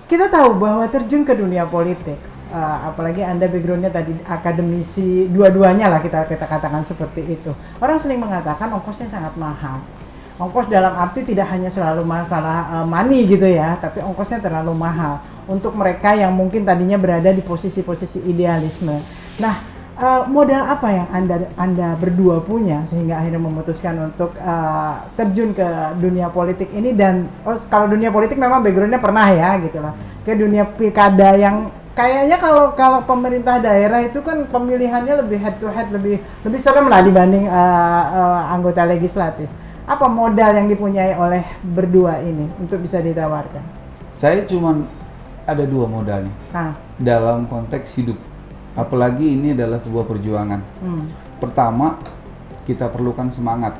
kita tahu bahwa terjun ke dunia politik, apalagi Anda backgroundnya tadi akademisi, dua-duanya lah kita katakan seperti itu. Orang sering mengatakan ongkosnya sangat mahal. Ongkos dalam arti tidak hanya selalu masalah money gitu ya, tapi ongkosnya terlalu mahal untuk mereka yang mungkin tadinya berada di posisi-posisi idealisme. Nah, modal apa yang Anda berdua punya sehingga akhirnya memutuskan untuk terjun ke dunia politik ini? Dan kalau dunia politik memang backgroundnya pernah ya gitu lah, ke dunia pilkada yang kayaknya kalau pemerintah daerah itu kan pemilihannya lebih head to head, lebih serem lah dibanding anggota legislatif. Apa modal yang dipunyai oleh berdua ini untuk bisa ditawarkan? Saya cuma ada 2 modalnya dalam konteks hidup. Apalagi ini adalah sebuah perjuangan. Pertama, kita perlukan semangat.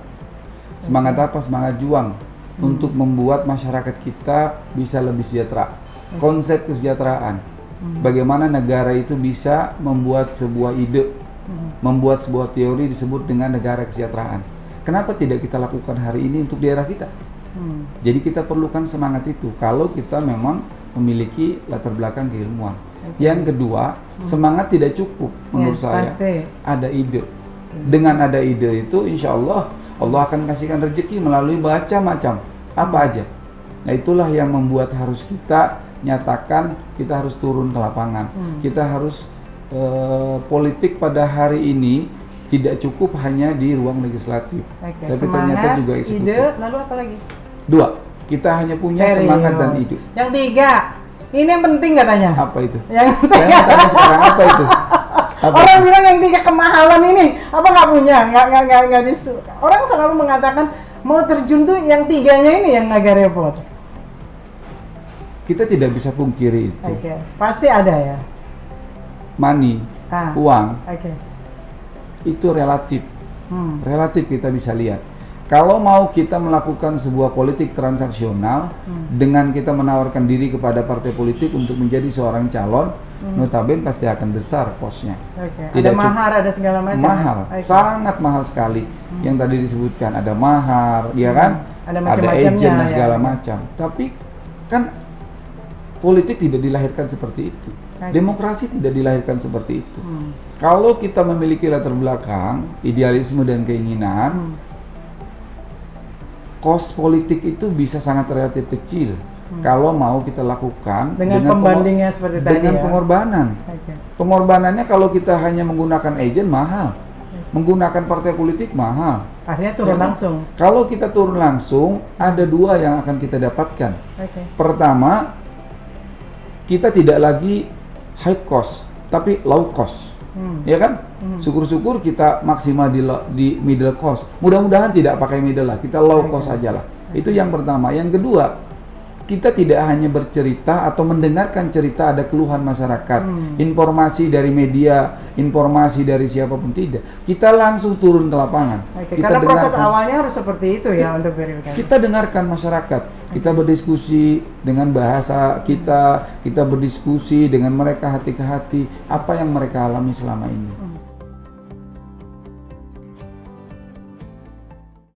Semangat apa? Semangat juang untuk membuat masyarakat kita bisa lebih sejahtera. Konsep kesejahteraan. Bagaimana negara itu bisa membuat sebuah ide, membuat sebuah teori disebut dengan negara kesejahteraan. Kenapa tidak kita lakukan hari ini untuk daerah kita? Jadi kita perlukan semangat itu kalau kita memang memiliki latar belakang keilmuan. Yang kedua, semangat tidak cukup menurut saya. Pasti. Ada ide. Dengan ada ide itu, insya Allah akan kasihkan rezeki melalui macam-macam. Apa aja. Nah, itulah yang membuat harus kita nyatakan kita harus turun ke lapangan. Kita harus politik pada hari ini tidak cukup hanya di ruang legislatif. Tapi semangat, ternyata juga eksekutif. Ide, lalu apa lagi? 2, kita hanya punya semangat dan ide. Yang 3, ini yang penting katanya. Apa itu? Yang saya tanya sekarang apa itu? Orang bilang yang 3 kemahalan ini, apa nggak punya? Nggak orang selalu mengatakan mau terjun tuh yang 3-nya ini yang agak repot. Kita tidak bisa pungkiri itu. Pasti ada ya. Money, uang, itu relatif. Relatif kita bisa lihat. Kalau mau kita melakukan sebuah politik transaksional dengan kita menawarkan diri kepada partai politik untuk menjadi seorang calon, notabene pasti akan besar kosnya. Tidak ada mahar, ada segala macam. Mahal, sangat mahal sekali. Yang tadi disebutkan ada mahar, ya kan? Ada agent dan segala macam. Tapi kan politik tidak dilahirkan seperti itu. Demokrasi tidak dilahirkan seperti itu. Kalau kita memiliki latar belakang, idealisme dan keinginan, kos politik itu bisa sangat relatif kecil kalau mau kita lakukan dengan pembandingnya seperti tadi dengan pengorbanan. Pengorbanannya kalau kita hanya menggunakan agen mahal, menggunakan partai politik mahal. Akhirnya turun langsung. Kalau kita turun langsung, ada 2 yang akan kita dapatkan. Pertama, kita tidak lagi high cost, tapi low cost. Ya kan? Syukur-syukur kita maksimal di middle cost. Mudah-mudahan tidak pakai middle lah, kita low cost aja lah. Itu yang pertama. Yang kedua, kita tidak hanya bercerita atau mendengarkan cerita ada keluhan masyarakat, informasi dari media, informasi dari siapapun, tidak. Kita langsung turun ke lapangan. Kita karena proses awalnya harus seperti itu ya untuk verifikasi. Kita dengarkan masyarakat, kita berdiskusi dengan bahasa kita berdiskusi dengan mereka hati ke hati, apa yang mereka alami selama ini.